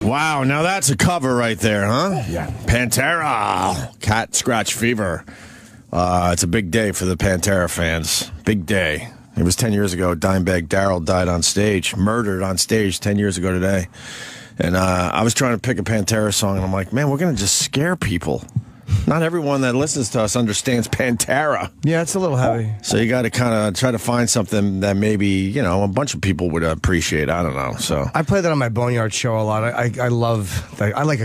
Wow, now that's a cover right there, huh? Yeah. Pantera, Cat Scratch Fever. It's a big day for the Pantera fans. Big day. It was 10 years ago. Dimebag Darrell died on stage, murdered on stage 10 years ago today. And I was trying to pick a Pantera song, and I'm like, man, we're going to just scare people. Not everyone that listens to us understands Pantera. Yeah, it's a little heavy. So you got to kind of try to find something that maybe, you know, a bunch of people would appreciate. I don't know. So I play that on my Boneyard show a lot. I love that. I like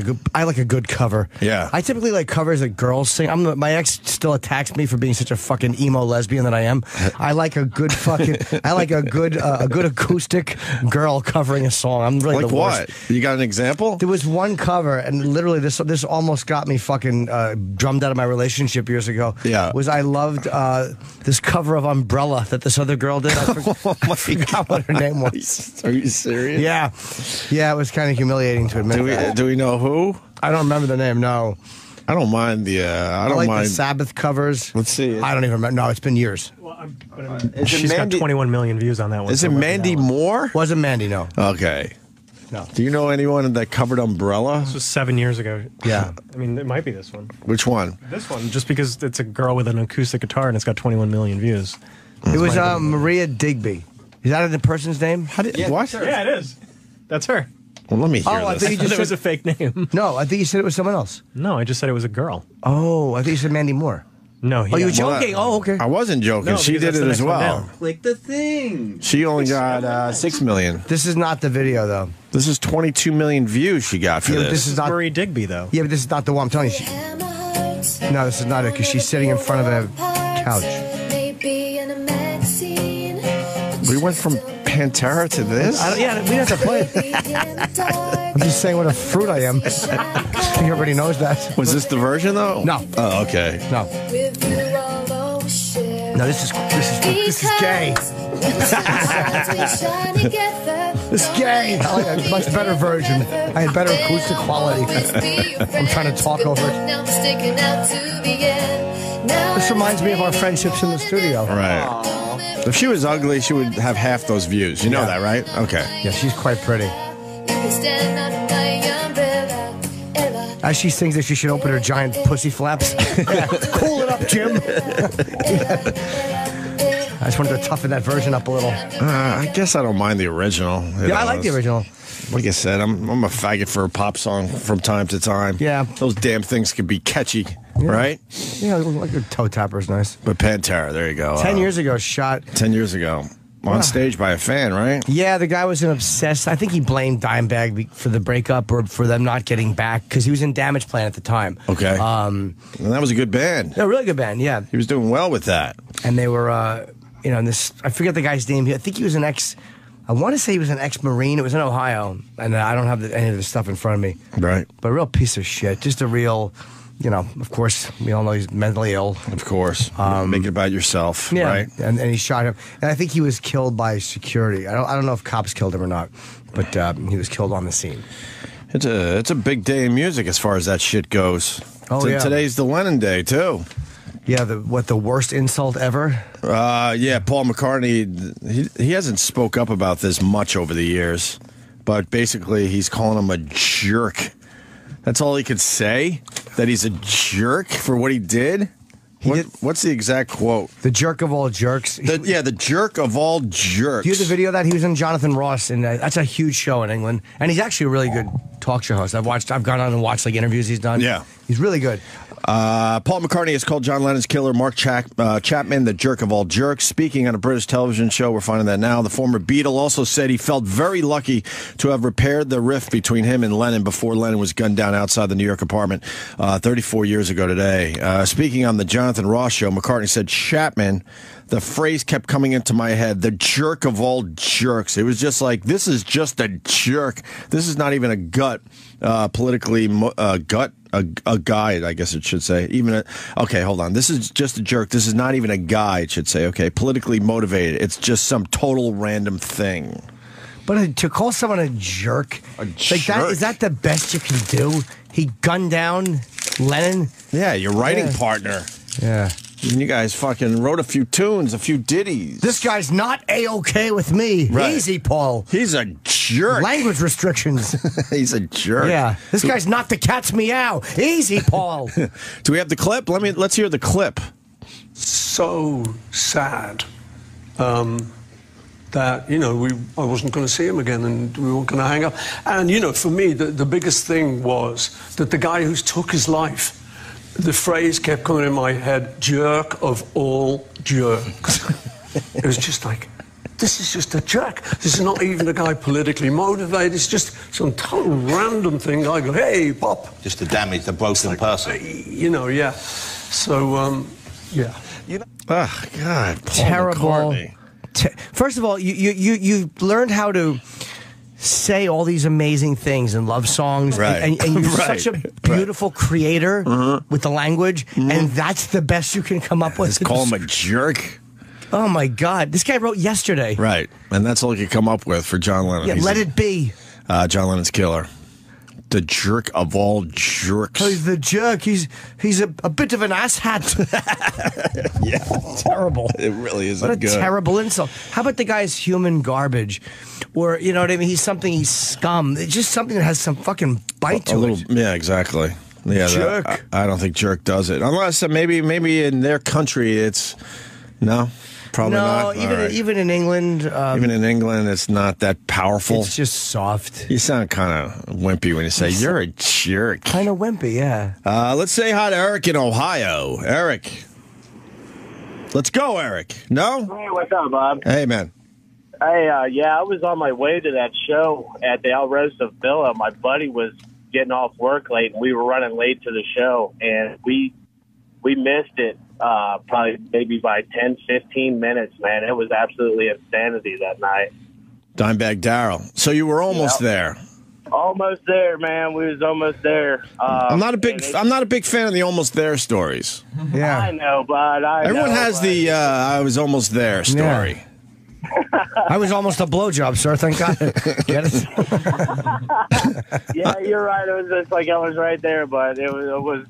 a good cover. Yeah. I typically like covers that girls sing. My ex still attacks me for being such a fucking emo lesbian that I am. I like a good good acoustic girl covering a song. I'm really like the worst. what? You got an example? There was one cover, and literally this almost got me fucking drummed out of my relationship years ago. Yeah. I loved this cover of Umbrella that this other girl did. I forgot what her name was. Are you serious? Yeah. Yeah, it was kind of humiliating to admit. Do we know who? I don't remember the name, no. I don't mind the I don't like mind the Sabbath covers. Let's see. I don't even remember. No, it's been years. Well, she's got 21 million views on that one. Is it Mandy Moore? Wasn't Mandy, no. Okay. No. Do you know anyone that covered Umbrella? This was 7 years ago. Yeah. I mean, it might be this one. Which one? This one, just because it's a girl with an acoustic guitar and it's got 21 million views. It was Maria Digby. Is that the person's name? What? Yeah, it is. That's her. Well, let me hear I this. think you just It was a fake name. No, I think you said it was someone else. No, I just said it was a girl. Oh, I think you said Mandy Moore. No, Oh, you were joking? Okay. I wasn't joking. No, she because did that's it the as next one well. down. Click the thing. She only got 6 million. This is not the video, though. This is 22 million views she got for Yeah, but this. this is not. Marie Digby, though. Yeah, but this is not the one. I'm telling you. No, this is not it because she's sitting in front of a couch. We went from Pantera to this? Yeah, we have to play it. I'm just saying what a fruit I am. I think everybody knows that. Was this the version, though? No. Oh, okay. No. No, this is gay. This is gay. I like a much better version. I had better acoustic quality. I'm trying to talk over it. This reminds me of our friendships in the studio. Right. If she was ugly, she would have half those views. You know that, right? Okay. Yeah, she's quite pretty. As she sings that she should open her giant pussy flaps. Cool it up, Jim. I just wanted to toughen that version up a little. I guess I don't mind the original. Yeah, I like the original. Like I said, I'm a faggot for a pop song from time to time. Yeah. Those damn things could be catchy, right? Yeah, like a toe tapper's nice. But Pantera, there you go. 10 years ago, shot. 10 years ago. On stage by a fan, right? Yeah, the guy was an obsessed. I think he blamed Dimebag for the breakup or for them not getting back because he was in Damage Plan at the time. Okay. And that was a good band. A really good band, yeah. He was doing well with that. And they were, in this, I forget the guy's name. I think he was an I want to say he was an ex-Marine. It was in Ohio. And I don't have any of the stuff in front of me. Right. But a real piece of shit. Just a real, of course, we all know he's mentally ill. Of course. Make it about yourself, Yeah, right? and he shot him. And I think he was killed by security. I don't know if cops killed him or not, but he was killed on the scene. It's a big day in music as far as that shit goes. Oh, yeah. Today's the Lennon Day, too. Yeah, the worst insult ever? Yeah, Paul McCartney, he hasn't spoke up about this much over the years, but basically he's calling him a jerk. That's all he could say? That he's a jerk for what he did? What's the exact quote? The jerk of all jerks. The jerk of all jerks. Do you have the video of that? He was in Jonathan Ross, and that's a huge show in England. And he's actually a really good talk show host. I've gone on and watched interviews he's done. Yeah. He's really good. Paul McCartney has called John Lennon's killer, Mark Chapman, the jerk of all jerks. Speaking on a British television show, we're finding that now. The former Beatle also said he felt very lucky to have repaired the rift between him and Lennon before Lennon was gunned down outside the New York apartment 34 years ago today. Speaking on the Jonathan Ross show, McCartney said, Chapman, the phrase kept coming into my head, the jerk of all jerks. It was just like, this is just a jerk. This is not even a a guy, I guess it should say. Okay, hold on. This is just a jerk. This is not even a guy, it should say. Okay, politically motivated. It's just some total random thing. But to call someone a jerk, is that the best you can do? He gunned down Lennon? Yeah, your writing partner. Yeah. And you guys fucking wrote a few tunes, a few ditties. This guy's not A-okay with me. Right. Easy, Paul. He's a jerk. Language restrictions. He's a jerk. Yeah. This guy's not the cat's meow. Easy, Paul. Do we have the clip? Let's hear the clip. So sad that, I wasn't going to see him again and we weren't going to hang up. And, for me, the biggest thing was that the guy who took his life, the phrase kept coming in my head, jerk of all jerks. It was just like, this is just a jerk. This is not even a guy politically motivated. It's just some total random thing. I go, hey, Pop. Just to damage the broken person. Yeah. So, yeah. Oh, God. Paul Terrible. McCartney. First of all, you learned how to say all these amazing things in love songs, right. and you're Right. such a beautiful creator with the language, and that's the best you can come up with. Just call him a jerk. Oh my God, this guy wrote Yesterday. Right, and that's all you could come up with for John Lennon. Yeah, Let It Be. John Lennon's killer. The jerk of all jerks. Oh, he's the jerk. He's a bit of an asshat. Yeah, Terrible. It really isn't What a good. terrible insult. How about the guy's human garbage? Or, you know what I mean? He's scum. It's just something that has some fucking bite to it. Yeah, exactly. Yeah, Jerk. I don't think jerk does it. Unless maybe in their country it's... No? Probably not. Even in England... even in England, it's not that powerful. It's just soft. You sound kind of wimpy when you say, you're a jerk. Kind of wimpy, yeah. Let's say hi to Eric in Ohio. Eric. Let's go, Eric. No? Hey, what's up, Bob? Hey, man. Hey, I was on my way to that show at the El Rosa Villa. My buddy was getting off work late, and we were running late to the show, and we missed it probably maybe by 10, 15 minutes, man. It was absolutely insanity that night. Dimebag Darrell. So you were almost there. Almost there, man. We was almost there. I'm not a big fan of the almost there stories. Yeah. I know, bud. Everyone has the I was almost there story. Yeah. I was almost a blowjob, sir. Thank God. Get it? Yeah, you're right. It was just like I was right there, but it was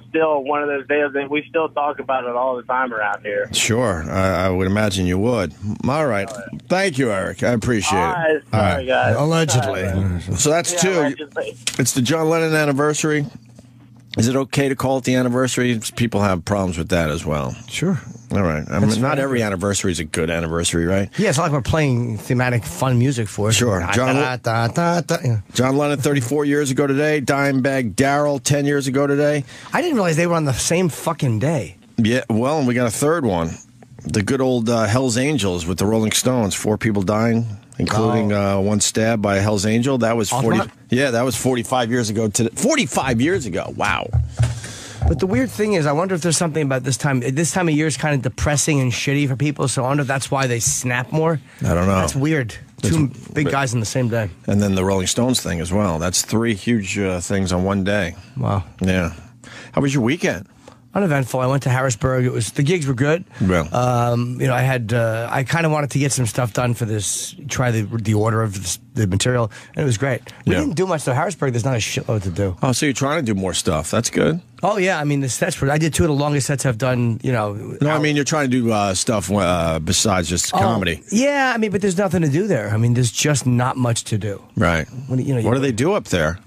still one of those days that we still talk about it all the time around here. Sure. I would imagine you would. All right. Thank you, Eric. I appreciate it. Sorry, guys. Allegedly. So that's Yeah, two. allegedly. It's the John Lennon anniversary. Is it okay to call it the anniversary? People have problems with that as well. Sure. All right. I mean, not every anniversary is a good anniversary, right? Yeah, it's not like we're playing thematic fun music for it. Sure. John Lennon 34 years ago today. Dimebag Darrell 10 years ago today. I didn't realize they were on the same fucking day. Yeah, well, and we got a third one. The good old Hell's Angels with the Rolling Stones. 4 people dying, including one stab by a Hell's Angel. That was 40. Altamont? Yeah, that was 45 years ago today. 45 years ago. Wow. But the weird thing is, I wonder if there's something about this time. This time of year is kind of depressing and shitty for people, so I wonder if that's why they snap more. I don't know. That's weird. Two big guys on the same day. And then the Rolling Stones thing as well. That's 3 huge things on one day. Wow. Yeah. How was your weekend? Uneventful. I went to Harrisburg. The gigs were good. Well. I kind of wanted to get some stuff done for this. Try the order of the material, and it was great. We Yeah. didn't do much though. Harrisburg, there's not a shitload to do. Oh, so you're trying to do more stuff. That's good. Oh yeah, I mean the sets. I did 2 of the longest sets I've done. No, I mean you're trying to do stuff besides just comedy. Yeah, I mean, but there's nothing to do there. I mean, there's just not much to do. Right. What do they do up there?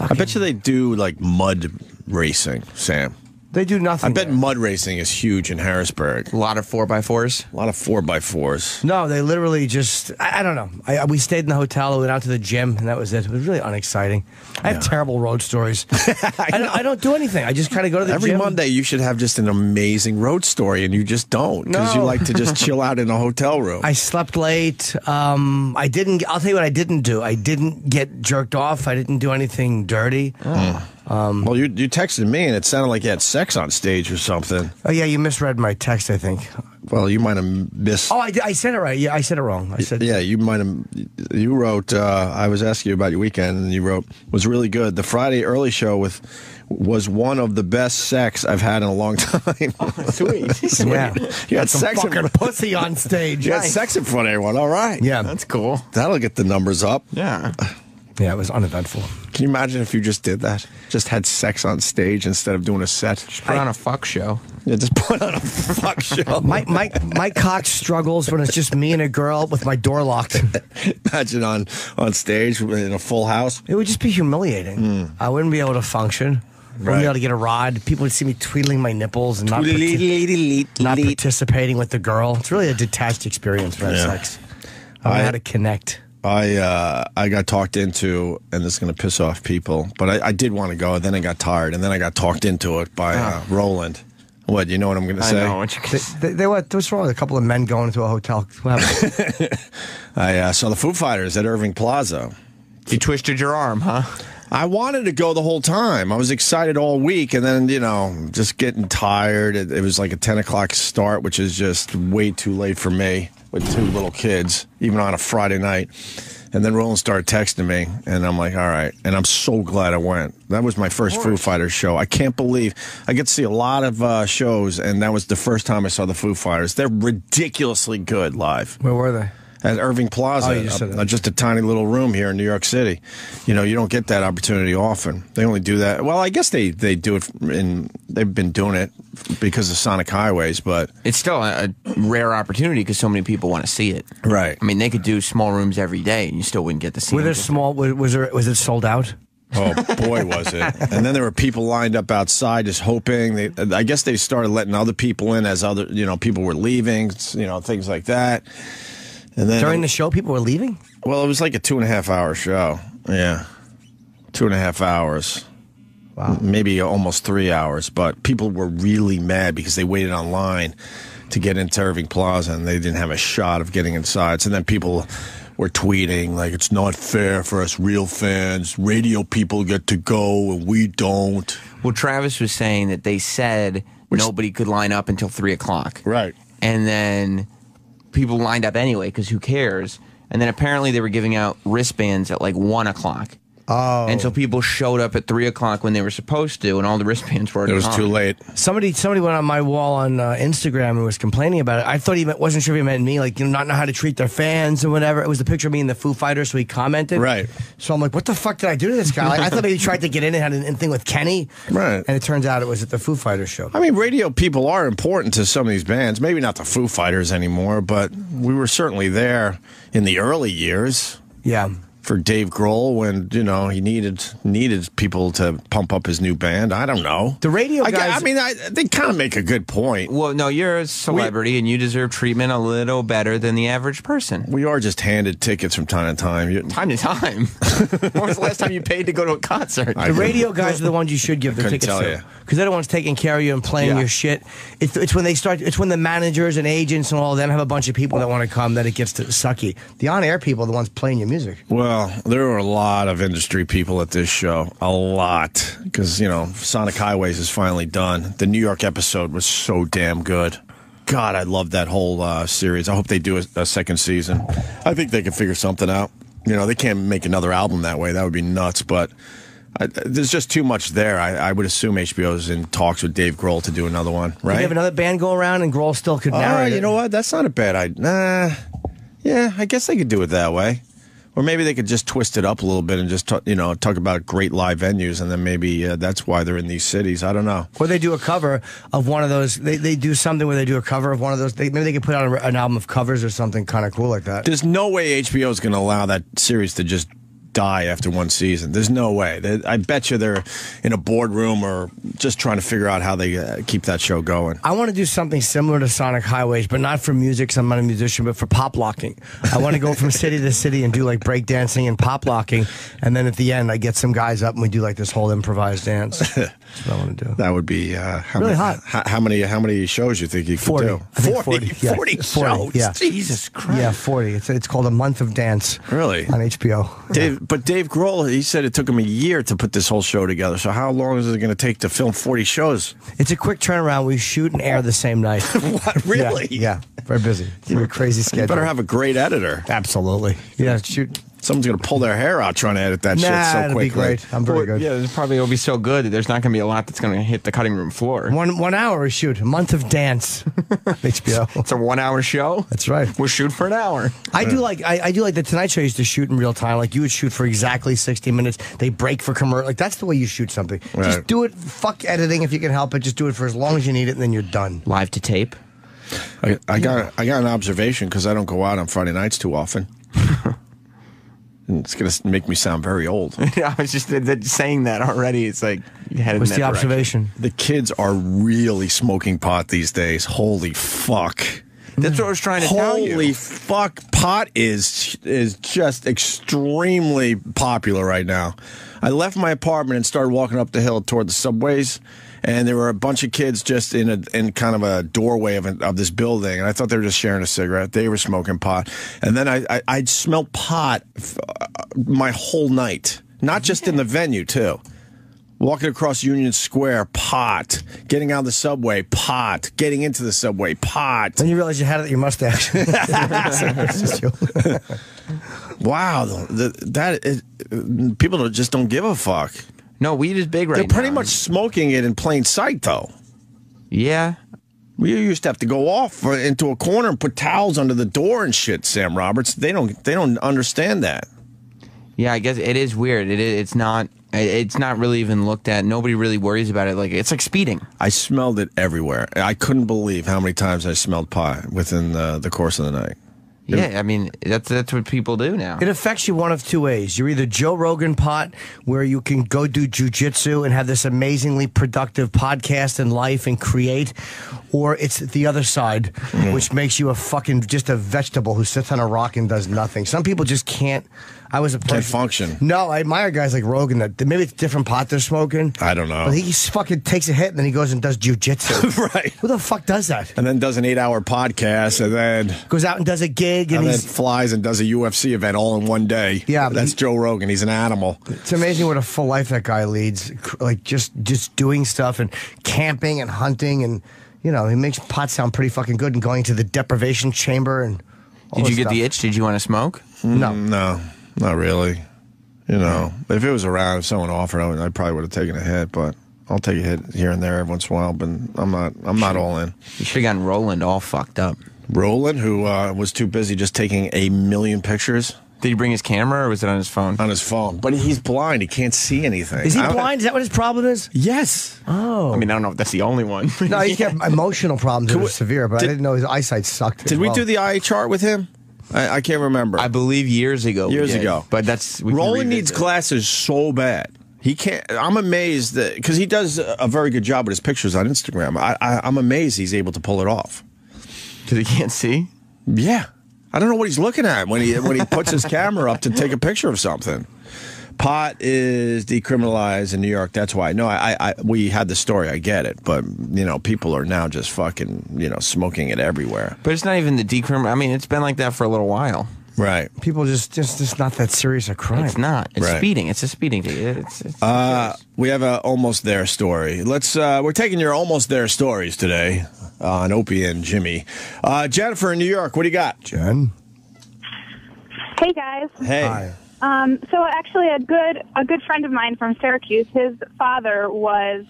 I bet you they do like mud racing, Sam. They do nothing. I bet there. mud racing is huge in Harrisburg. A lot of 4x4s. A lot of 4x4s. No, they literally just, I don't know. We stayed in the hotel, we went out to the gym, and that was it. It was really unexciting. I have terrible road stories. I don't do anything. I just kind of go to the Every gym. Monday you should have just an amazing road story, and you just don't because you No. like to just chill out in a hotel room. I slept late. I'll tell you what I didn't do. I didn't get jerked off. I didn't do anything dirty. Well, you texted me, and it sounded like you had sex on stage or something. Oh, yeah, you misread my text, I think. Well, you might have missed. Oh, I said it right. Yeah, I said it wrong. I said, Yeah, you might have. You wrote. I was asking you about your weekend, and you wrote was really good. The Friday early show was one of the best sex I've had in a long time. Sweet. Yeah. You had some sex fucking pussy on stage. You had sex in front of everyone. All right. Yeah. That's cool. That'll get the numbers up. Yeah. Yeah, it was uneventful. Can you imagine if you just did that? Just had sex on stage instead of doing a set? Put on a fuck show. Yeah, just put on a fuck show. My cock struggles when it's just me and a girl with my door locked. Imagine on stage in a full house. It would just be humiliating. I wouldn't be able to function. I wouldn't be able to get a rod. People would see me tweedling my nipples and not participating with the girl. It's really a detached experience for sex. I don't know how to connect. I got talked into, and this is going to piss off people, but I did want to go, and then I got tired, and then I got talked into it by Roland. What, you know what I'm going to say? I know what you're going to say. What's wrong with a couple of men going into a hotel? What happened? I saw the Foo Fighters at Irving Plaza. You twisted your arm, huh? I wanted to go the whole time. I was excited all week, and then, just getting tired. It was like a 10 o'clock start, which is just way too late for me with 2 little kids, even on a Friday night. And then Roland started texting me, and I'm like, all right. And I'm so glad I went. That was my first Foo Fighters show. I can't believe I get to see a lot of shows, and that was the first time I saw the Foo Fighters. They're ridiculously good live. Where were they? At Irving Plaza, just a tiny little room here in New York City. You don't get that opportunity often. They only do that. Well, I guess they do it they've been doing it because of Sonic Highways, but it's still a rare opportunity because so many people want to see it. Right. I mean, they could do small rooms every day, and you still wouldn't get to see. Were there small? Was it sold out? Oh boy, was it! And then there were people lined up outside just hoping. I guess they started letting other people in as other people were leaving. Things like that. And then during the show, people were leaving? Well, it was like a 2.5 hour show. Yeah. 2.5 hours. Wow. Maybe almost 3 hours. But people were really mad because they waited online to get into Irving Plaza and they didn't have a shot of getting inside. So then people were tweeting, like, it's not fair for us real fans. Radio people get to go and we don't. Well, Travis was saying that they said nobody could line up until 3 o'clock. Right. And then people lined up anyway, because who cares? And then apparently they were giving out wristbands at like 1 o'clock. Oh. And so people showed up at 3 o'clock when they were supposed to, and all the wristbands were It was too late. Somebody went on my wall on Instagram and was complaining about it. I thought wasn't sure if he meant me, like, not know how to treat their fans and whatever. It was the picture of me and the Foo Fighters, so he commented. Right. So I'm like, what the fuck did I do to this guy? Like, I thought maybe he tried to get in and had a thing with Kenny. Right. And it turns out it was at the Foo Fighters show. I mean, radio people are important to some of these bands. Maybe not the Foo Fighters anymore, but we were certainly there in the early years. Yeah. For Dave Grohl when, he needed people to pump up his new band. I don't know. The radio guys... they kind of make a good point. Well, no, you're a celebrity and you deserve treatment a little better than the average person. We are just handed tickets from time to time. Time to time? When was the last time you paid to go to a concert? The radio guys are the ones you should give the tickets to. Because they're the ones taking care of you and playing your shit. It's when it's when the managers and agents and all of them have a bunch of people that want to come that it gets to sucky. The on-air people are the ones playing your music. Well, there were a lot of industry people at this show. A lot. Because, Sonic Highways is finally done. The New York episode was so damn good. God, I love that whole series. I hope they do a second season. I think they can figure something out. They can't make another album that way. That would be nuts, but... there's just too much there. I would assume HBO's in talks with Dave Grohl to do another one, right? You have another band go around and Grohl still could narrate it. You know what? That's not a bad idea. Yeah, I guess they could do it that way. Or maybe they could just twist it up a little bit and just talk about great live venues, and then maybe that's why they're in these cities. I don't know. Or they do a cover of one of those. They do something where they do a cover of one of those. Maybe they could put out an album of covers or something kind of cool like that. There's no way HBO is going to allow that series to just die after one season. There's no way. I bet you they're in a boardroom or just trying to figure out how they keep that show going. I want to do something similar to Sonic Highways, but not for music, because I'm not a musician, but for pop locking. I want to go from city to city and do like break dancing and pop locking, and then at the end I get some guys up and we do like this whole improvised dance. That's what I want to do. That would be really hot. How many shows you think you could do? 40 shows? Yeah. Jesus Christ. Yeah, 40. It's called A Month of Dance. Really? On HBO. But Dave Grohl, he said it took him a year to put this whole show together. So how long is it going to take to film 40 shows? It's a quick turnaround. We shoot and air the same night. What, really? Yeah, very busy. Very crazy schedule. You better have a great editor. Absolutely. Yeah, shoot Someone's going to pull their hair out trying to edit that shit so it'll quickly. be great. I'm very good. Yeah, it probably will be so good that there's not going to be a lot that's going to hit the cutting room floor. 1 hour shoot, a month of dance. HBO. It's a 1 hour show. That's right. We'll shoot for an hour. I do like the Tonight Show used to shoot in real time. Like you would shoot for exactly 60 minutes. They break for commercial. Like that's the way you shoot something. Right. Just do it. Fuck editing if you can help it. Just do it for as long as you need it, and then you're done. Live to tape. I got an observation because I don't go out on Friday nights too often. It's going to make me sound very old. I was just saying that already. It's like you headed What's in the that direction. observation? The kids are really smoking pot these days. Holy fuck. That's what I was trying to tell you. Holy fuck. Pot is just extremely popular right now. I left my apartment and started walking up the hill toward the subways, and there were a bunch of kids just in kind of a doorway of this building, and I thought they were just sharing a cigarette. They were smoking pot. And then I smelled pot my whole night, not just in the venue, too. Walking across Union Square, pot. Getting out of the subway, pot. Getting into the subway, pot. Then you realize you had it at your mustache. Wow, people just don't give a fuck. No, weed is big right now. They're pretty much smoking it in plain sight, though. Yeah. We used to have to go off into a corner and put towels under the door and shit, Sam Roberts. They don't understand that. Yeah, I guess it is weird. It's not really even looked at. Nobody really worries about it. Like it's like speeding. I smelled it everywhere. I couldn't believe how many times I smelled pot within the course of the night. Yeah, I mean that's what people do now. It affects you one of two ways. You're either Joe Rogan pot, where you can go do jujitsu and have this amazingly productive podcast and life and create, or it's the other side, which makes you just a vegetable who sits on a rock and does nothing. Some people just can't. I was a person. Can't function. No, I admire guys like Rogan that maybe it's different pot they're smoking. I don't know. But he fucking takes a hit and then he goes and does jujitsu. Right. Who the fuck does that? And then does an 8-hour podcast and then Goes out and does a gig and then he's flies and does a UFC event all in one day. Yeah, that's Joe Rogan. He's an animal. It's amazing what a full life that guy leads. Like just doing stuff and camping and hunting and he makes pot sound pretty fucking good and going to the deprivation chamber and all Did you this get stuff. the itch? Did you want to smoke? No. No, not really. But if it was around, if someone offered, I probably would have taken a hit. But I'll take a hit here and there every once in a while. But I'm not all in. You should have gotten Roland all fucked up. Roland, who was too busy just taking 1,000,000 pictures. Did he bring his camera or was it on his phone? On his phone. But he's blind. He can't see anything. Is he blind? Is that what his problem is? Yes. Oh. I mean, I don't know if that's the only one. No, he had emotional problems that were severe, but I Did- didn't know his eyesight sucked. Did we do the eye chart with him? I can't remember. I believe years ago. we Years did, ago. But that's... we can Roland needs revisit. glasses so bad. He can't. I'm amazed that because he does a very good job with his pictures on Instagram. I'm amazed he's able to pull it off. Because he can't see? Yeah, I don't know what he's looking at when he puts his camera up to take a picture of something. Pot is decriminalized in New York. That's why. No, we had the story. I get it, but people are now just fucking smoking it everywhere. But it's not even the decrim. I mean, it's been like that for a little while. Right. People just not that serious a crime. It's not. It's Right. speeding. It's a speeding ticket. It's We have a almost there story. We're taking your almost there stories today on Opie and Jimmy. Jennifer in New York, what do you got? Jen? Hey guys. Hey. Hi. So actually, a good friend of mine from Syracuse, his father was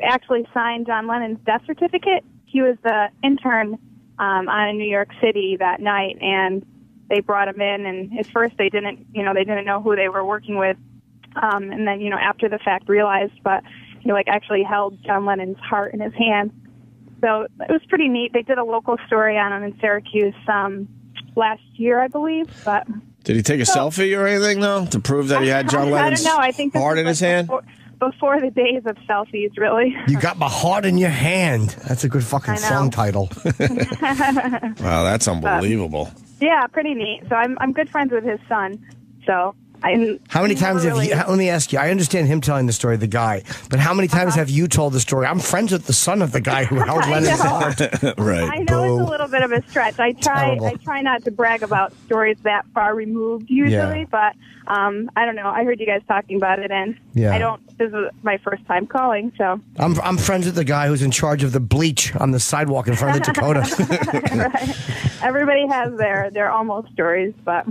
actually signed John Lennon's death certificate. He was the intern on New York City that night, and they brought him in. And at first, they didn't know who they were working with, and then after the fact realized, but he actually held John Lennon's heart in his hand. So it was pretty neat. They did a local story on him in Syracuse last year, I believe, but. Did he take a selfie or anything, though, to prove that he had John Lennon's I don't know. I think this heart in was his hand? Before the days of selfies, really. You got my heart in your hand. That's a good fucking I know. song title. Wow, that's unbelievable. Yeah, pretty neat. So I'm good friends with his son. So How many times have you, let me ask you, I understand him telling the story, the guy, but how many times have you told the story? I'm friends with the son of the guy who held Lennon's heart. Right. I know it's a little bit of a stretch. I try not to brag about stories that far removed usually, but I don't know. I heard you guys talking about it, and this is my first time calling, so. I'm friends with the guy who's in charge of the bleach on the sidewalk in front of the Dakota. Right. Everybody has their almost stories, but.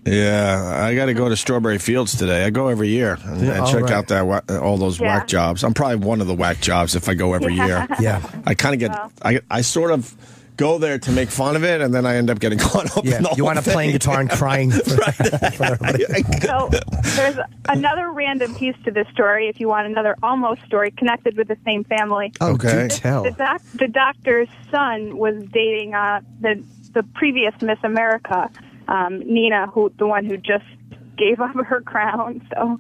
Yeah, I got to go to Strawberry Fields today. I go every year and check out all those whack jobs. I'm probably one of the whack jobs if I go every year. Yeah. I kind of get, I sort of go there to make fun of it, and then I end up getting caught up in the you wind up playing guitar and crying. For everybody. So there's another random piece to this story, if you want another almost story connected with the same family. Okay. Tell. The doctor's son was dating the previous Miss America, Nina, the one who just gave up her crown. So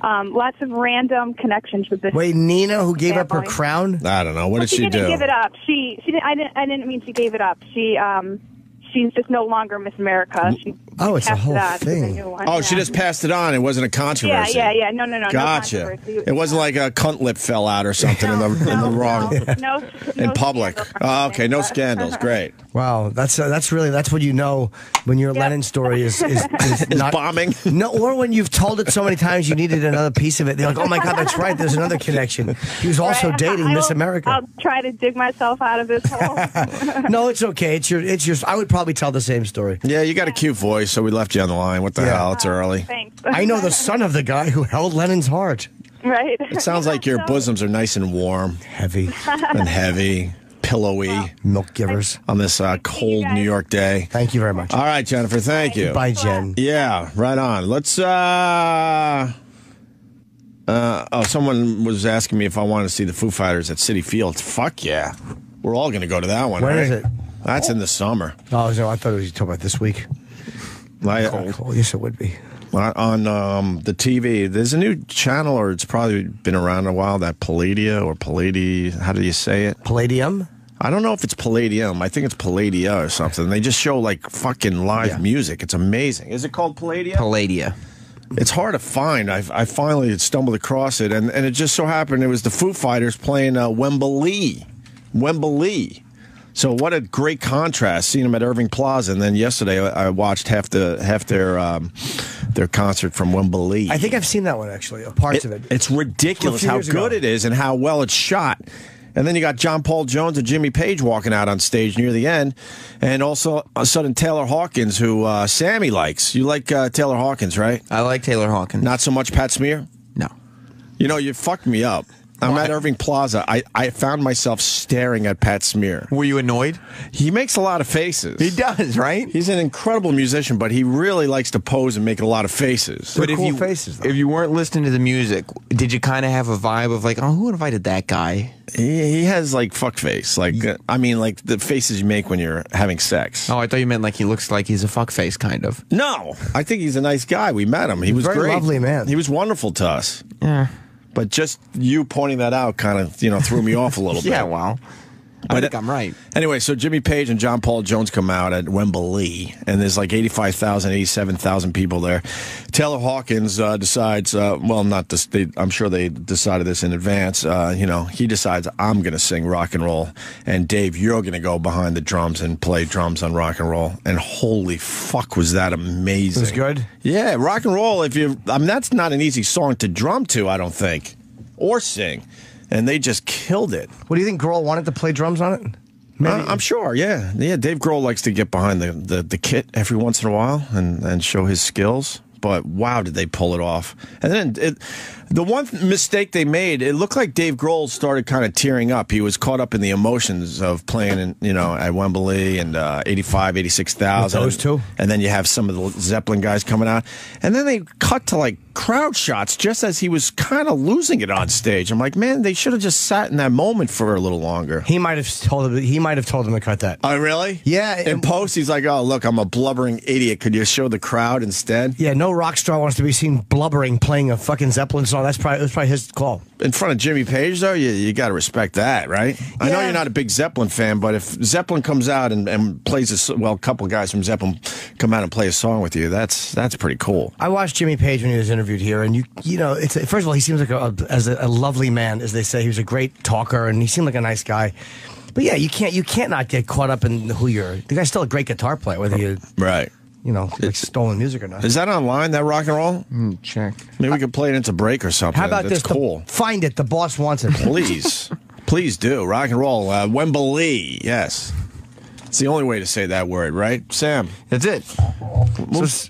lots of random connections with this. Wait, Nina, who gave up her crown? I don't know. What did she do? She didn't give it up. She didn't. I didn't mean she gave it up. She's just no longer Miss America. It's a whole thing. She just passed it on. It wasn't a controversy. Yeah. No. Gotcha. No controversy. It wasn't like a cunt lip fell out or something in the wrong in public. Okay, no scandals. Great. Wow, that's what you know when your Lennon story is not bombing. No, or when you've told it so many times you needed another piece of it. They're like, oh my God, that's right. There's another connection. He was also dating Miss America. I'll try to dig myself out of this hole. No, it's okay. It's your. I would probably tell the same story. Yeah, you got a cute voice, so we left you on the line. What the hell? It's early. Thanks. I know the son of the guy who held Lennon's heart. Right. It sounds like your bosoms are nice and warm, heavy, pillowy, milk givers on this cold New York day. Thank you very much. All right, Jennifer. Thank you. Bye, Jen. Yeah, right on. Let's. Someone was asking me if I wanted to see the Foo Fighters at Citi Field. Fuck yeah, we're all going to go to that one. When right? is it? That's in the summer. Oh no, I thought it was you talking about this week. Cold. Yes, it would be. On the TV, there's a new channel, or it's probably been around a while, that Palladia or Palladi, how do you say it? Palladium? I don't know if it's Palladium. I think it's Palladia or something. They just show, like, fucking live music. It's amazing. Is it called Palladia? Palladia. It's hard to find. I finally stumbled across it, and it just so happened it was the Foo Fighters playing Wembley. So what a great contrast, seeing them at Irving Plaza, and then yesterday I watched half their concert from Wembley. I think I've seen that one actually, parts of it. It's ridiculous how good it is and how well it's shot. And then you got John Paul Jones and Jimmy Page walking out on stage near the end, and also a sudden Taylor Hawkins, who Sammy likes. You like Taylor Hawkins, right? I like Taylor Hawkins. Not so much Pat Smear? No. You know, you fucked me up. I'm at Irving Plaza. I found myself staring at Pat Smear. Were you annoyed? He makes a lot of faces. He does, right? He's an incredible musician, but he really likes to pose and make a lot of faces. They're cool faces, though. If you weren't listening to the music, did you kind of have a vibe of like, oh, who invited that guy? He has like fuck face. Like, I mean, like the faces you make when you're having sex. Oh, I thought you meant like he looks like he's a fuck face, kind of. No, I think he's a nice guy. We met him. He was very great. Lovely man. He was wonderful to us. Yeah. But just you pointing that out kind of, threw me off a little bit. Yeah, well, I think I'm right. Anyway, so Jimmy Page and John Paul Jones come out at Wembley, and there's like 85,000, 87,000 people there. Taylor Hawkins decides, not this, I'm sure they decided this in advance. He decides, I'm going to sing rock and roll, and Dave, you're going to go behind the drums and play drums on rock and roll. And holy fuck, was that amazing. It was good? Yeah, rock and roll, that's not an easy song to drum to, I don't think, or sing. And they just killed it. What do you think Grohl wanted to play drums on it? I'm sure, yeah. Dave Grohl likes to get behind the kit every once in a while and show his skills. But wow, did they pull it off. And then the one mistake they made, it looked like Dave Grohl started kind of tearing up. He was caught up in the emotions of playing at Wembley and 86,000. Those two? And then you have some of the Zeppelin guys coming out. And then they cut to like crowd shots just as he was kind of losing it on stage. I'm like, man, they should have just sat in that moment for a little longer. He might have told him. He might have told him to cut that. Oh, really? Yeah. In post, he's like, "Oh, look, I'm a blubbering idiot. Could you show the crowd instead?" Yeah, no rock star wants to be seen blubbering playing a fucking Zeppelin song. That's probably his call. In front of Jimmy Page, though, you got to respect that, right? I know Yeah. you're not a big Zeppelin fan, but if Zeppelin comes out and plays a couple guys from Zeppelin come out and play a song with you, that's pretty cool. I watched Jimmy Page when he was interviewed here, and you know, it's first of all, he seems like a lovely man, as they say. He was a great talker, and he seemed like a nice guy. But yeah, you can't not get caught up in who you're. The guy's still a great guitar player, whether you Right. you know like stolen music or not. Is that online, that rock and roll? Check. Maybe we could play it into break or something. How about That's this? cool. Find it. The boss wants it. Please. Please do. Rock and roll. Wembley. Yes. It's the only way to say that word, right? Sam. That's it.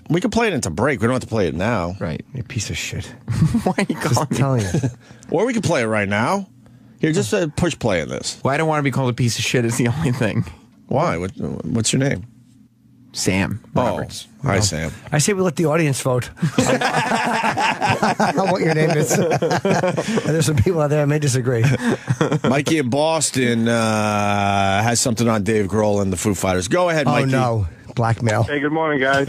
We can play it into break. We don't have to play it now. Right. You piece of shit. Why are you calling I'm me? telling you. Or we can play it right now. Here, just push play in this. Well, I don't want to be called a piece of shit is the only thing. Why? What's your name? Sam Roberts. Oh, hi, Sam. I say we let the audience vote on what your name is. And there's some people out there that may disagree. Mikey in Boston has something on Dave Grohl and the Foo Fighters. Go ahead, Mikey. Oh, no. Blackmail. Hey, good morning, guys.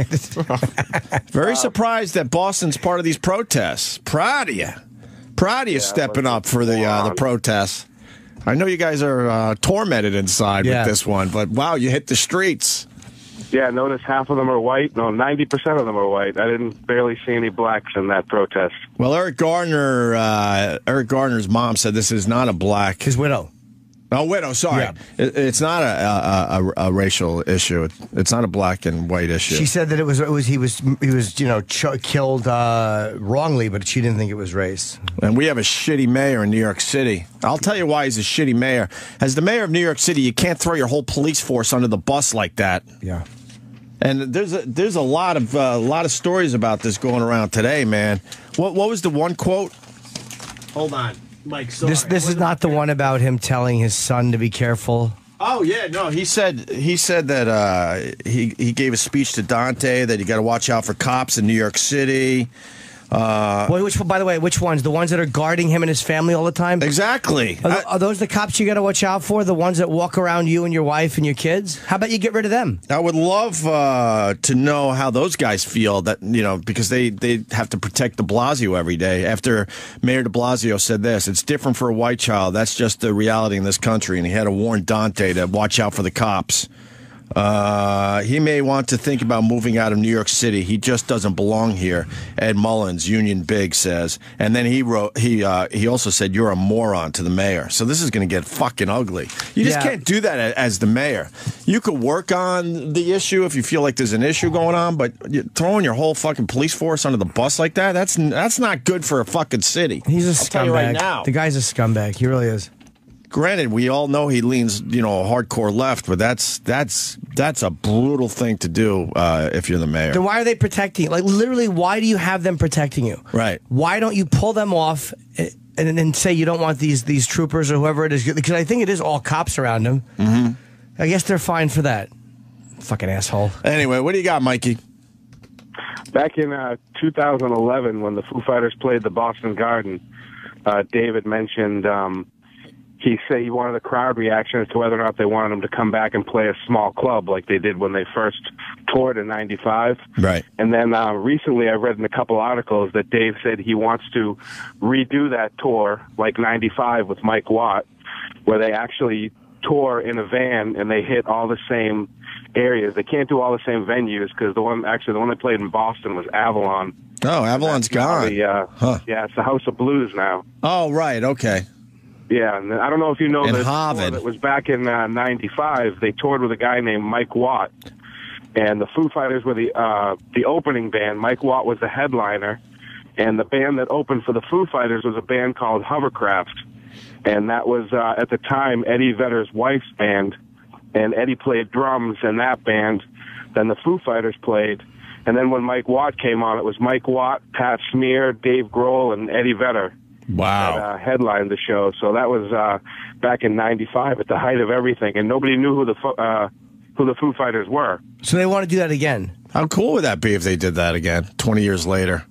Very surprised that Boston's part of these protests. Proud of you. Proud of you stepping up for the protests. I know you guys are tormented inside with this one, but wow, you hit the streets. Yeah, notice half of them are white. No, 90% of them are white. I didn't barely see any blacks in that protest. Well, Eric Garner's mom said this is not a black. His widow. Oh, widow, sorry. Yeah. It's not a racial issue. It's not a black and white issue. She said that he was killed wrongly, but she didn't think it was race. And we have a shitty mayor in New York City. I'll tell you why he's a shitty mayor. As the mayor of New York City, you can't throw your whole police force under the bus like that. Yeah. And there's a lot of stories about this going around today, man. What was the one quote? Hold on, Mike. Sorry. This is not the one about him telling his son to be careful. Oh yeah, no. He said that he gave a speech to Dante that you got to watch out for cops in New York City. By the way, which ones? The ones that are guarding him and his family all the time? Exactly. Are those the cops you got to watch out for? The ones that walk around you and your wife and your kids? How about you get rid of them? I would love to know how those guys feel that, because they have to protect de Blasio every day. After Mayor de Blasio said this, it's different for a white child. That's just the reality in this country. And he had to warn Dante to watch out for the cops. He may want to think about moving out of New York City. He just doesn't belong here. Ed Mullins, Union Big, says. And then he also said, "You're a moron" to the mayor. So this is going to get fucking ugly. You just can't do that as the mayor. You could work on the issue if you feel like there's an issue going on, but throwing your whole fucking police force under the bus like that's not good for a fucking city. He's a I'll scumbag. tell you right now. The guy's a scumbag. He really is. Granted, we all know he leans, hardcore left, but that's a brutal thing to do if you're the mayor. Then why are they protecting you? Like, literally, why do you have them protecting you? Right. Why don't you pull them off and then say you don't want these troopers or whoever it is? Because I think it is all cops around him. Mm-hmm. I guess they're fine for that. Fucking asshole. Anyway, what do you got, Mikey? Back in 2011, when the Foo Fighters played the Boston Garden, David mentioned he said he wanted a crowd reaction as to whether or not they wanted him to come back and play a small club like they did when they first toured in '95. Right. And then recently I read in a couple articles that Dave said he wants to redo that tour like '95 with Mike Watt, where they actually tour in a van and they hit all the same areas. They can't do all the same venues because the one they played in Boston was Avalon. Oh, Avalon's gone. Yeah, it's the House of Blues now. Oh, right. Okay. Yeah, and I don't know if you know In this. Harvard. It was back in '95. They toured with a guy named Mike Watt, and the Foo Fighters were the opening band. Mike Watt was the headliner, and the band that opened for the Foo Fighters was a band called Hovercraft, and that was at the time Eddie Vedder's wife's band, and Eddie played drums in that band. Then the Foo Fighters played, and then when Mike Watt came on, it was Mike Watt, Pat Smear, Dave Grohl, and Eddie Vedder. Wow. That headlined the show. So that was back in '95 at the height of everything, and nobody knew who the Foo Fighters were. So they want to do that again. How cool would that be if they did that again 20 years later?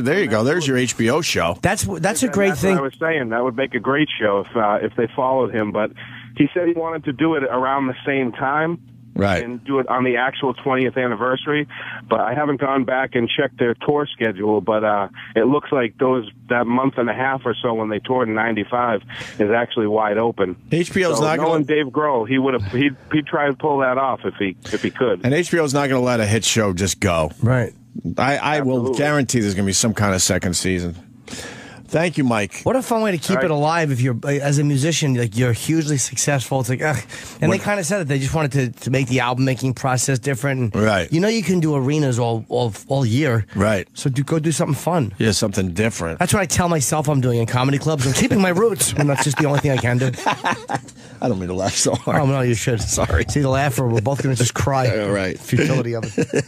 There you go. There's your HBO show. That's a great That's thing. what I was saying. That would make a great show if they followed him. But he said he wanted to do it around the same time. Right. And do it on the actual 20th anniversary. But I haven't gone back and checked their tour schedule, but it looks like that month and a half or so when they toured in 95 is actually wide open. HBO's so not knowing going. Dave Grohl, he'd try to pull that off if he could. And HBO's not going to let a hit show just go. Right. I will guarantee there's going to be some kind of second season. Thank you, Mike. What a fun way to keep it alive if you're, as a musician, like you're hugely successful. It's like, ugh. And they kind of said it. They just wanted to make the album making process different. And right. You know you can do arenas all year. Right. So go do something fun. Yeah, something different. That's what I tell myself I'm doing in comedy clubs. I'm keeping my roots, and that's just the only thing I can do. I don't mean to laugh so hard. Oh, no, you should. Sorry. See the laugh, or we're both going to just cry. All right. Futility of it.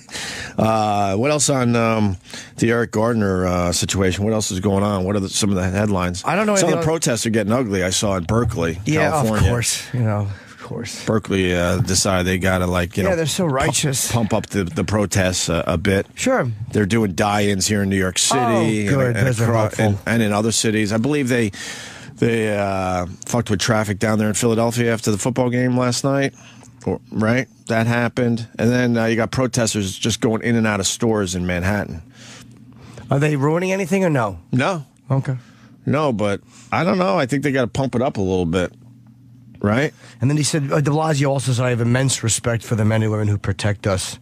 What else on the Eric Gardner situation? What else is going on? What are some of the headlines? I don't know. Some of the protests are getting ugly. I saw in Berkeley, California. Of course. Of course. Berkeley decided they got to they're so righteous. Pump up the protests a bit. Sure. They're doing die-ins here in New York City and in other cities. I believe they fucked with traffic down there in Philadelphia after the football game last night. Right? That happened. And then you got protesters just going in and out of stores in Manhattan. Are they ruining anything or no? No. Okay. No, but I don't know. I think they got to pump it up a little bit. Right? And then he said, de Blasio also said, I have immense respect for the men and women who protect us.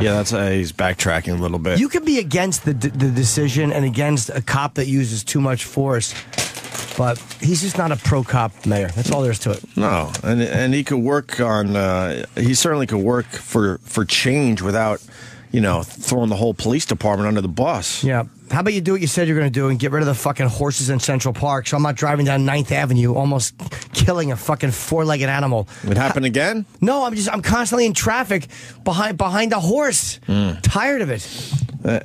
Yeah, that's he's backtracking a little bit. You could be against the decision and against a cop that uses too much force, but he's just not a pro-cop mayor. That's all there is to it. No, and he could work on. He certainly could work for change without, throwing the whole police department under the bus. Yeah. How about you do what you said you're going to do and get rid of the fucking horses in Central Park so I'm not driving down 9th Avenue almost killing a fucking four-legged animal. It happened again? No, I'm constantly in traffic behind a horse. Tired of it.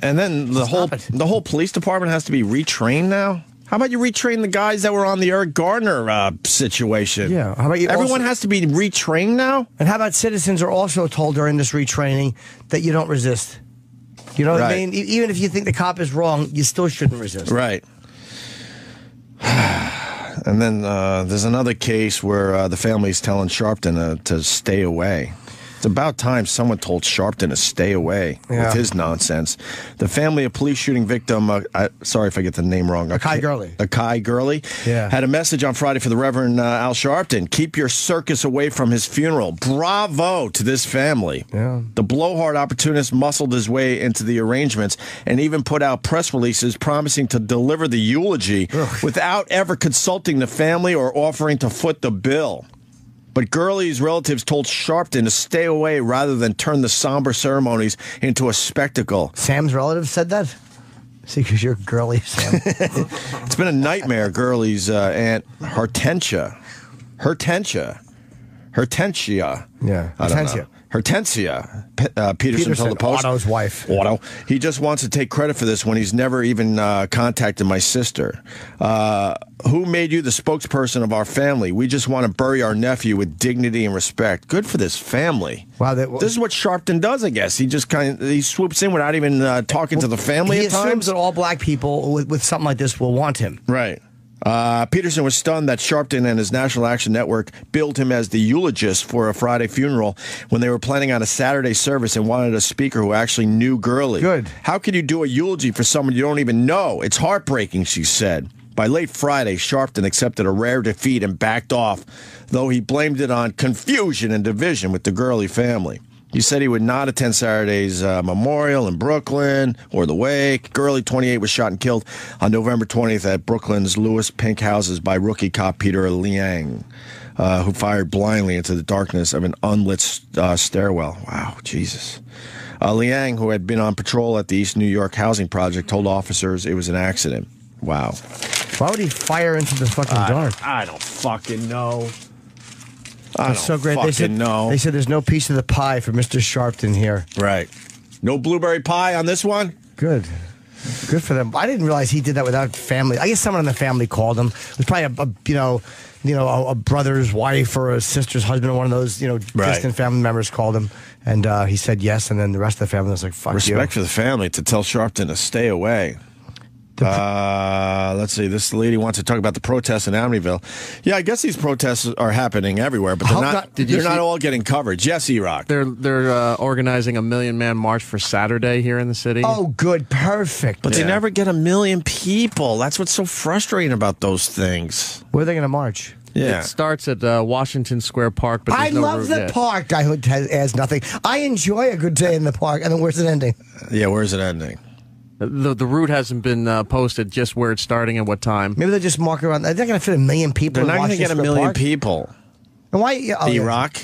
And then the whole police department has to be retrained now? How about you retrain the guys that were on the Eric Gardner situation? Yeah. How about you? Everyone has to be retrained now? And how about citizens are also told during this retraining that you don't resist? You know what I mean? Even if you think the cop is wrong, you still shouldn't resist. Right. And then there's another case where the family's telling Sharpton to stay away. It's about time someone told Sharpton to stay away with his nonsense. The family of police shooting victim, sorry if I get the name wrong. Akai Gurley. Had a message on Friday for the Reverend Al Sharpton. Keep your circus away from his funeral. Bravo to this family. Yeah. The blowhard opportunist muscled his way into the arrangements and even put out press releases promising to deliver the eulogy without ever consulting the family or offering to foot the bill. But Gurley's relatives told Sharpton to stay away rather than turn the somber ceremonies into a spectacle. Sam's relatives said that? See, because you're Gurley, Sam. It's been a nightmare, Gurley's Aunt Hortensia. Yeah, Hortensia. Peterson told the Post. Otto's wife. Otto. He just wants to take credit for this when he's never even contacted my sister. Who made you the spokesperson of our family? We just want to bury our nephew with dignity and respect. Good for this family. Wow, this is what Sharpton does, I guess. He just he swoops in without even talking to the family at times. He assumes that all black people with something like this will want him. Right. Peterson was stunned that Sharpton and his National Action Network billed him as the eulogist for a Friday funeral when they were planning on a Saturday service and wanted a speaker who actually knew Gurley. Good. How could you do a eulogy for someone you don't even know? It's heartbreaking, she said. By late Friday, Sharpton accepted a rare defeat and backed off, though he blamed it on confusion and division with the Gurley family. He said he would not attend Saturday's memorial in Brooklyn or the wake. Gurley, 28, was shot and killed on November 20th at Brooklyn's Lewis Pink houses by rookie cop Peter Liang, who fired blindly into the darkness of an unlit stairwell. Wow, Jesus. Liang, who had been on patrol at the East New York housing project, told officers it was an accident. Wow. Why would he fire into the fucking dark? I don't fucking know. That's so great. They said there's no piece of the pie for Mr. Sharpton here. Right. No blueberry pie on this one? Good. Good for them. I didn't realize he did that without family. I guess someone in the family called him. It was probably a brother's wife or a sister's husband or one of those, distant family members called him. And he said yes, and then the rest of the family was like, fuck you. Respect for the family to tell Sharpton to stay away. Let's see. This lady wants to talk about the protests in Amityville. Yeah, I guess these protests are happening everywhere, but they're not all getting coverage. Yes, E-Rock. They're organizing a 1 million man march for Saturday here in the city. Oh, good. Perfect. But they never get 1 million people. That's what's so frustrating about those things. Where are they going to march? Yeah. It starts at Washington Square Park, but there's I love the park. I has nothing. I enjoy a good day in the park. And then where's it ending? Yeah, where's it ending? The route hasn't been posted, just where it's starting and what time. Maybe they just mark around. They're not going to fit 1 million people. They're not going to get 1 million people. And why? E-Rock.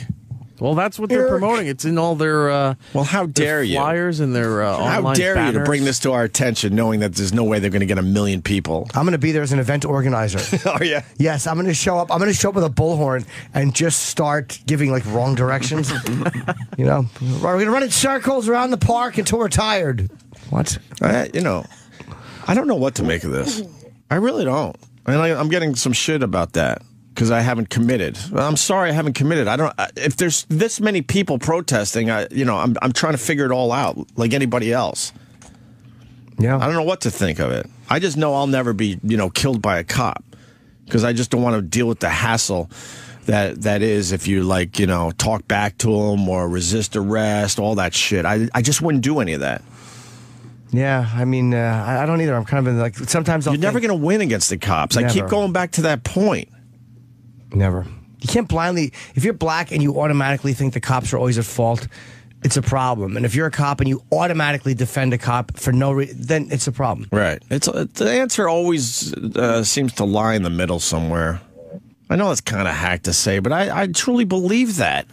Well, that's what they're promoting. It's in all their how dare you flyers and their online how dare banners. you to bring this to our attention, knowing that there's no way they're going to get 1 million people. I'm going to be there as an event organizer. Oh yeah. Yes, I'm going to show up. I'm going to show up with a bullhorn and just start giving like wrong directions. We're going to run in circles around the park until we're tired. What? I don't know what to make of this. I really don't. I'm getting some shit about that because I haven't committed. I'm sorry, I haven't committed. If there's this many people protesting, I'm trying to figure it all out like anybody else. Yeah. I don't know what to think of it. I just know I'll never be, killed by a cop because I just don't want to deal with the hassle that is if you talk back to them or resist arrest, all that shit. I just wouldn't do any of that. Yeah, I mean, I don't either. I'm kind of sometimes You're never going to win against the cops. Never. I keep going back to that point. Never. You can't blindly, if you're black and you automatically think the cops are always at fault, it's a problem. And if you're a cop and you automatically defend a cop for no reason, then it's a problem. Right. The answer always seems to lie in the middle somewhere. I know it's kind of hack to say, but I truly believe that.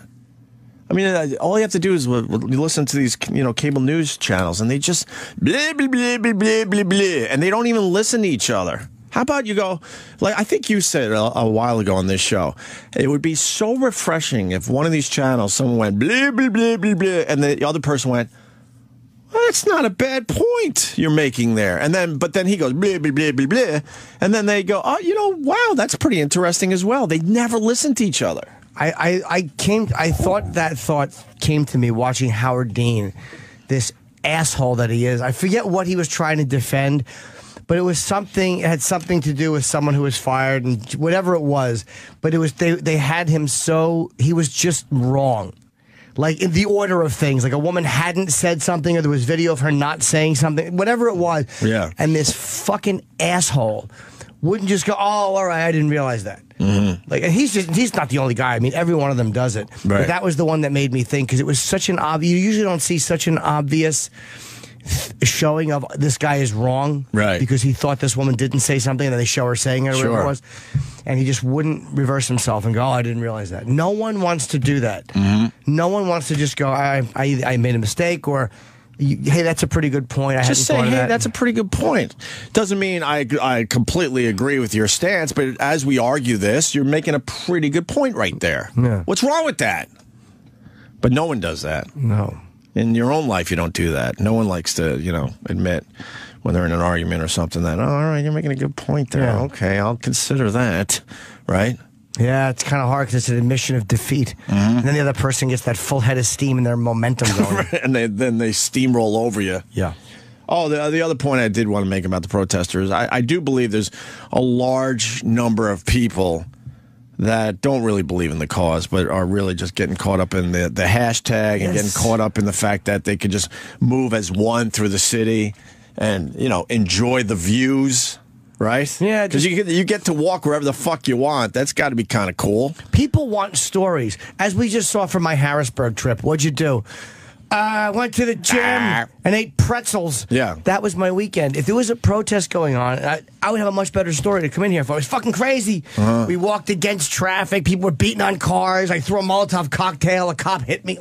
I mean, all you have to do is listen to these, cable news channels, and they just blah, blah, blah, blah, blah, blah, blah, and they don't even listen to each other. How about you go, I think you said a while ago on this show, it would be so refreshing if one of these channels, someone went blah, blah, blah, blah, blah, and the other person went, well, that's not a bad point you're making there. But then he goes, blah, blah, blah, blah, blah, and then they go, oh, wow, that's pretty interesting as well. They never listen to each other. I thought that thought came to me watching Howard Dean, this asshole that he is. I forget what he was trying to defend, but it had something to do with someone who was fired and whatever it was. But it was they had him he was just wrong. Like in the order of things, like a woman hadn't said something or there was video of her not saying something, whatever it was. Yeah. And this fucking asshole wouldn't just go, oh, all right, I didn't realize that. Mm-hmm. And he's not the only guy. I mean, every one of them does it. Right. But that was the one that made me think, because it was such an obvious. You usually don't see such an obvious showing of this guy is wrong, right? Because he thought this woman didn't say something, and then they show her saying it or whatever it was, and he just wouldn't reverse himself and go, "Oh, I didn't realize that." No one wants to do that. Mm-hmm. No one wants to just go, "I made a mistake," or hey, that's a pretty good point. Just say, hey, that's a pretty good point. Doesn't mean I completely agree with your stance, but as we argue this, you're making a pretty good point right there. Yeah. What's wrong with that? But no one does that. No. In your own life, you don't do that. No one likes to, admit when they're in an argument or something that, oh, all right, you're making a good point there. Yeah. Okay, I'll consider that, right? Yeah, it's kind of hard because it's an admission of defeat. Mm-hmm. And then the other person gets that full head of steam and their momentum going. Right, and then they steamroll over you. Yeah. Oh, the other point I did want to make about the protesters, I do believe there's a large number of people that don't really believe in the cause, but are really just getting caught up in the hashtag and getting caught up in the fact that they could just move as one through the city and, enjoy the views. Right? Yeah. Because you get to walk wherever the fuck you want. That's got to be kind of cool. People want stories. As we just saw from my Harrisburg trip, what'd you do? I went to the gym and ate pretzels. Yeah. That was my weekend. If there was a protest going on, I would have a much better story to come in here for. It was fucking crazy. Uh-huh. We walked against traffic. People were beating on cars. I threw a Molotov cocktail. A cop hit me.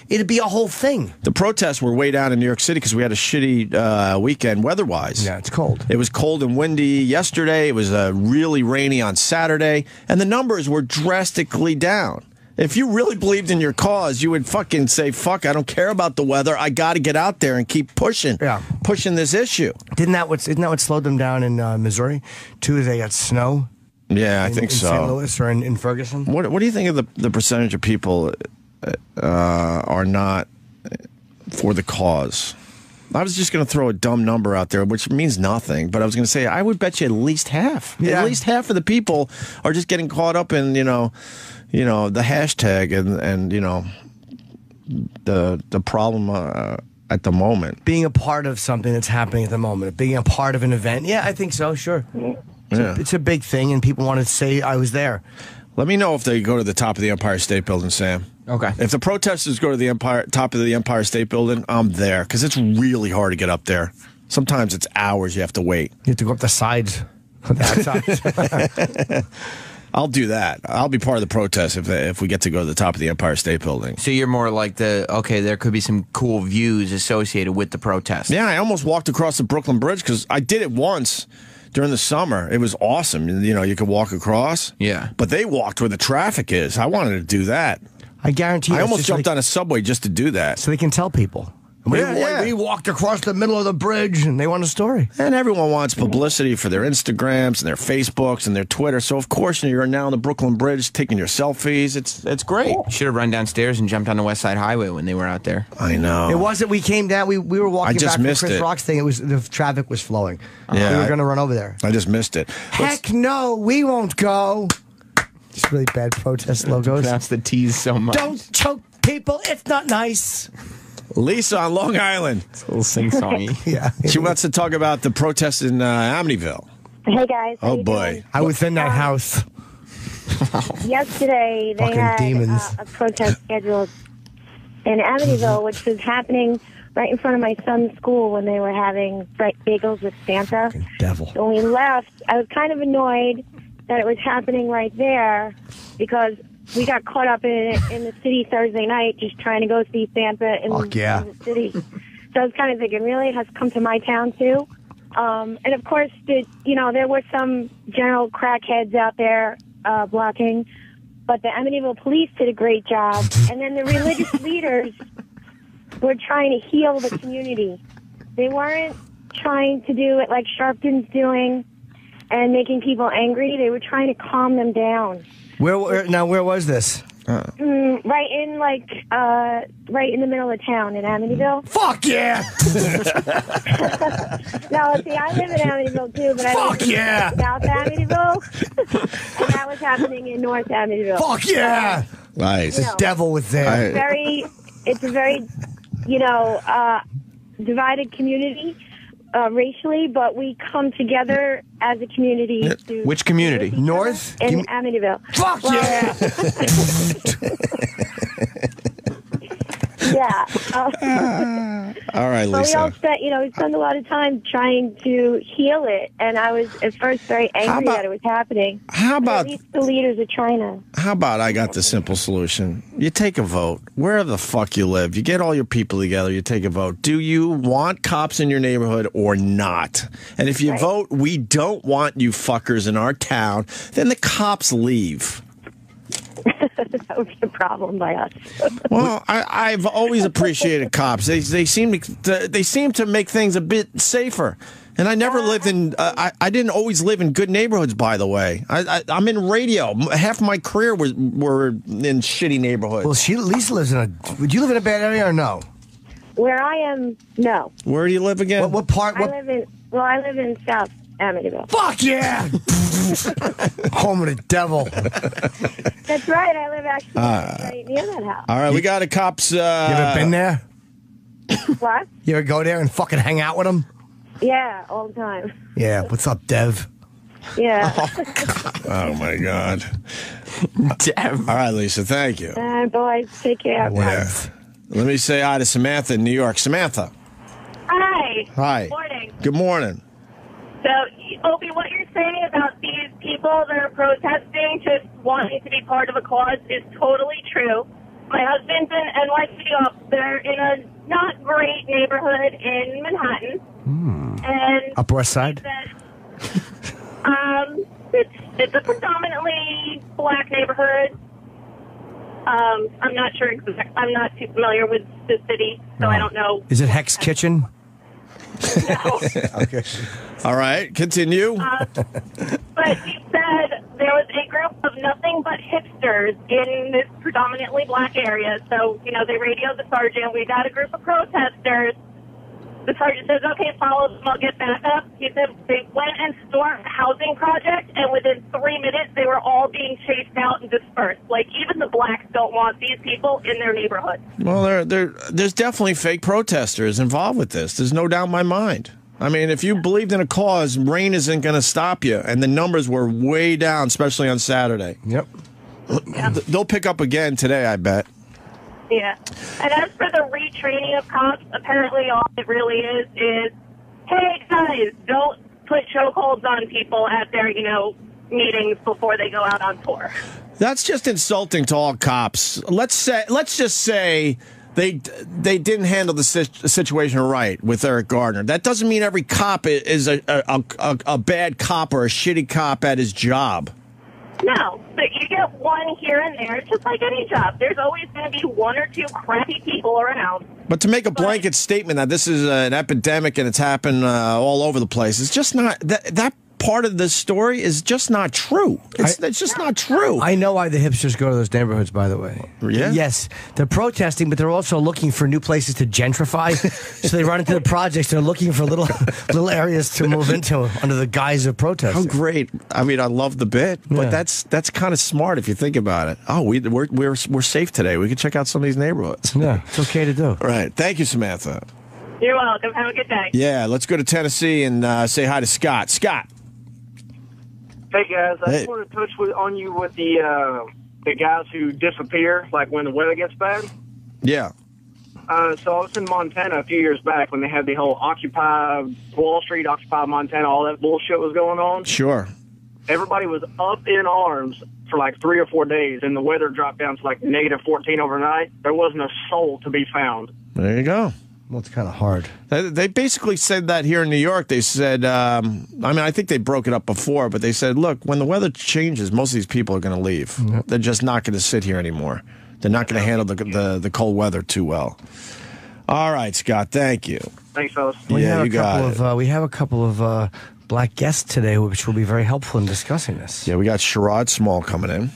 It'd be a whole thing. The protests were way down in New York City because we had a shitty weekend weather-wise. Yeah, it's cold. It was cold and windy yesterday. It was really rainy on Saturday. And the numbers were drastically down. If you really believed in your cause, you would fucking say, fuck, I don't care about the weather. I got to get out there and keep pushing this issue. Isn't that what slowed them down in Missouri? Too, they got snow. Yeah, I think so. In St. Louis or in Ferguson. What do you think of the percentage of people are not for the cause? I was just going to throw a dumb number out there, which means nothing, but I was going to say I would bet you at least half. Yeah. At least half of the people are just getting caught up in the hashtag and the problem at the moment. Being a part of something that's happening at the moment, being a part of an event. Yeah, I think so. Sure. It's a big thing, and people want to say I was there. Let me know if they go to the top of the Empire State Building, Sam. Okay. If the protesters go to the top of the Empire State Building, I'm there, because it's really hard to get up there. Sometimes it's hours you have to wait. You have to go up the sides. I'll do that. I'll be part of the protest if we get to go to the top of the Empire State Building. So you're more like there could be some cool views associated with the protest. Yeah, I almost walked across the Brooklyn Bridge because I did it once during the summer. It was awesome. You could walk across. Yeah. But they walked where the traffic is. I wanted to do that. I guarantee you. I almost jumped on a subway just to do that. So they can tell people. We walked across the middle of the bridge, and they want a story. And everyone wants publicity for their Instagrams and their Facebooks and their Twitter. So, of course, you're now on the Brooklyn Bridge taking your selfies. It's great. Should have run downstairs and jumped on the West Side Highway when they were out there. I know. It wasn't. We came down. We were walking back from Chris it. Rock's thing. It was the traffic was flowing. Yeah, we were going to run over there. I just missed it. Heck no, we won't go. Just really bad protest logos. Pronounce the T's so much. Don't choke people. It's not nice. Lisa on Long Island. It's a little sing-songy. Yeah. She wants to talk about the protest in Amityville. Hey, guys. Oh, boy. I was in that house. Yesterday, they had a protest scheduled in Amityville, which was happening right in front of my son's school when they were having bagels with Santa. Fucking devil. So when we left, I was kind of annoyed that it was happening right there because we got caught up in the city Thursday night just trying to go see Santa in the city. So I was kind of thinking, really? It has come to my town, too? And, of course, there were some general crackheads out there blocking, but the Amityville police did a great job. And then the religious leaders were trying to heal the community. They weren't trying to do it like Sharpton's doing and making people angry. They were trying to calm them down. Where was this? Right in the middle of town in Amityville. Fuck yeah! No, see, I live in Amityville too, but I live in South Amityville, and that was happening in North Amityville. Fuck yeah! Nice. The devil was there. It's a very, divided community. Racially, but we come together as a community. Which community? North? In Amityville. Fuck yeah! Yeah. All right, Lisa. But we all we spend a lot of time trying to heal it, and I was at first very angry that it was happening. How about at least the leaders are trying to? How about I got the simple solution? You take a vote. Wherever the fuck you live, you get all your people together, you take a vote. Do you want cops in your neighborhood or not? And if you vote, we don't want you fuckers in our town, then the cops leave. That would be a problem by us. Well, I've always appreciated cops. They seem to make things a bit safer. And I never lived in. I didn't always live in good neighborhoods. By the way, I'm in radio. Half my career were in shitty neighborhoods. Well, Lisa lives in a. Would you live in a bad area or no? Where I am, no. Where do you live again? What part? I live in South Amityville. Fuck yeah! Home of the devil. That's right. I live actually right near that house. All right, we got a cops. You ever been there? What? You ever go there and fucking hang out with them? Yeah, all the time. Yeah. What's up, Dev? Yeah. Oh my God. Dev. All right, Lisa. Thank you. Boys, take care. Yeah. Let me say hi to Samantha in New York. Samantha. Hi. Hi. Good morning. Good morning. So, Opie, what you're saying about these people that are protesting just wanting to be part of a cause is totally true. My husband's in NYC. They're in a not great neighborhood in Manhattan. And Upper West Side? It's a predominantly black neighborhood. I'm not sure exactly. I'm not too familiar with the city, so I don't know. Is it Hex Kitchen? No. Okay. All right, continue. But he said there was a group of nothing but hipsters in this predominantly black area. So, they radioed the sergeant. We got a group of protesters. The sergeant says, okay, follow them, I'll get back up. He said they went and stormed a housing project, and within 3 minutes, they were all being chased out and dispersed. Like, even the blacks don't want these people in their neighborhood. Well, there's definitely fake protesters involved with this. There's no doubt in my mind. I mean, if you believed in a cause, rain isn't going to stop you. And the numbers were way down, especially on Saturday. Yep. They'll pick up again today, I bet. Yeah. And as for the retraining of cops, apparently all it really is, hey, guys, don't put chokeholds on people at their, meetings before they go out on tour. That's just insulting to all cops. Let's just say they didn't handle the situation right with Eric Gardner. That doesn't mean every cop is a bad cop or a shitty cop at his job. No, but you get one here and there, just like any job. There's always going to be one or two crappy people around. But to make a blanket statement that this is an epidemic and it's happened all over the place, it's just not that part of the story is just not true. It's just not true. I know why the hipsters go to those neighborhoods, by the way. Yeah? Yes, they're protesting, but they're also looking for new places to gentrify. So they run into the projects. They're looking for little areas to move into under the guise of protesting. How great! I mean, I love the bit, but Yeah. that's kind of smart if you think about it. Oh, we're safe today. We can check out some of these neighborhoods. Yeah, it's okay to do. All right. Thank you, Samantha. You're welcome. Have a good day. Yeah, let's go to Tennessee and say hi to Scott. Scott. Hey guys, I Hey. just want to touch on you with the guys who disappear, like when the weather gets bad. Yeah. So I was in Montana a few years back when they had the whole Occupy Wall Street, Occupy Montana, all that bullshit was going on. Sure. Everybody was up in arms for like 3 or 4 days, and the weather dropped down to like -14 overnight. There wasn't a soul to be found. There you go. Well, it's kind of hard. They basically said that here in New York. They said, I think they broke it up before, but they said, look, when the weather changes, most of these people are going to leave. Yep. They're just not going to sit here anymore. They're not going to handle the cold weather too well. All right, Scott, thank you. Thanks, fellas. We have you got it. we have a couple of black guests today, which will be very helpful in discussing this. Yeah, we got Sherrod Small coming in.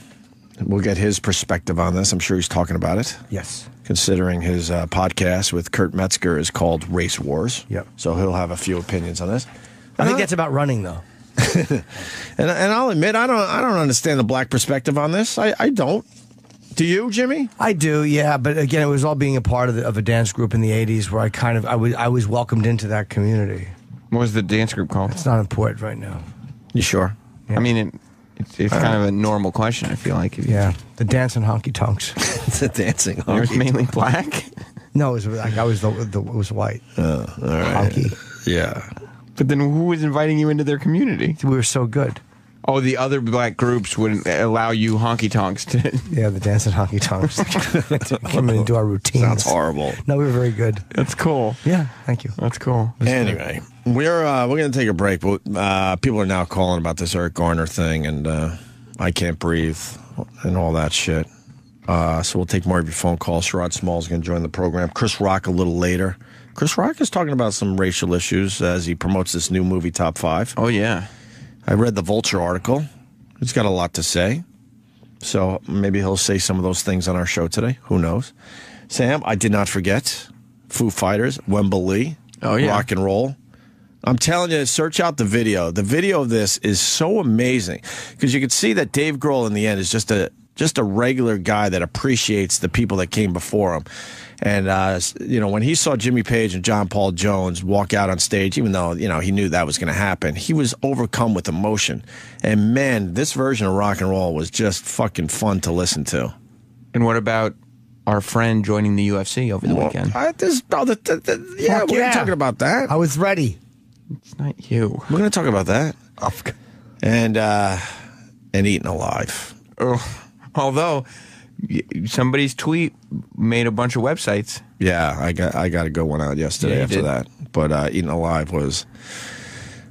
We'll get his perspective on this. I'm sure he's talking about it. Yes. Considering his podcast with Kurt Metzger is called Race Wars. Yep. So he'll have a few opinions on this. I think that's about running, though. And I'll admit, I don't understand the black perspective on this. I don't. Do you, Jimmy? I do, yeah. But again, it was all being a part of a dance group in the '80s where I was welcomed into that community. What was the dance group called? It's not important right now. You sure? I mean, it's kind of a normal question, I feel like. The dancing honky tonks. The dancing It was honky. mainly black? No, it was like it was white. All right. Honky. Yeah. But then who was inviting you into their community? We were so good. Oh, the other black groups wouldn't allow you honky tonks to. Yeah, the dancing honky tonks came in and do our routines. Sounds horrible. No, we were very good. That's cool. Yeah, thank you. That's cool. Anyway, we're going to take a break, but people are now calling about this Eric Garner thing, and I can't breathe and all that shit. So we'll take more of your phone calls. Sherrod Small's going to join the program. Chris Rock a little later. Chris Rock is talking about some racial issues as he promotes this new movie, Top 5. Oh, yeah. I read the Vulture article. He's got a lot to say. So maybe he'll say some of those things on our show today. Who knows? Sam, I did not forget. Foo Fighters, Wembley, Oh, yeah. rock and roll. I'm telling you, search out the video. The video of this is so amazing because you can see that Dave Grohl in the end is just a regular guy that appreciates the people that came before him. And, when he saw Jimmy Page and John Paul Jones walk out on stage, even though, he knew that was going to happen, he was overcome with emotion. And, man, this version of rock and roll was just fucking fun to listen to. And what about our friend joining the UFC over the weekend? We're talking about that. I was ready. It's not you. We're going to talk about that. And Eaten Alive. Oh, although somebody's tweet made a bunch of websites. Yeah, I got a good one out yesterday after that. But Eaten Alive was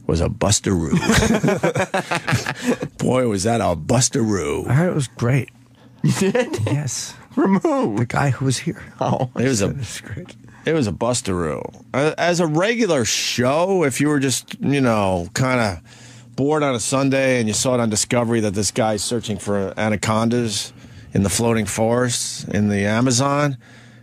a bustaroo. Boy, was that a bustaroo. I heard it was great. You did? Yes. From who? The guy who was here. Oh, It was a great. It was a bustaroo. As a regular show, if you were just, kind of bored on a Sunday and you saw it on Discovery that this guy's searching for anacondas in the floating forests in the Amazon,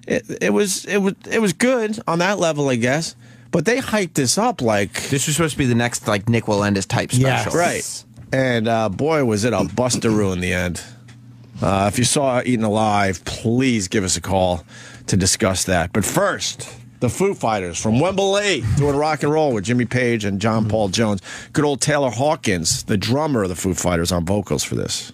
it was good on that level, I guess. But they hyped this up like this was supposed to be the next like Nick Walendis type special, right? And boy, was it a bustaroo in the end. If you saw Eaten Alive, please give us a call to discuss that. But first, the Foo Fighters from Wembley doing rock and roll with Jimmy Page and John Paul Jones. Good old Taylor Hawkins, the drummer of the Foo Fighters, on vocals for this.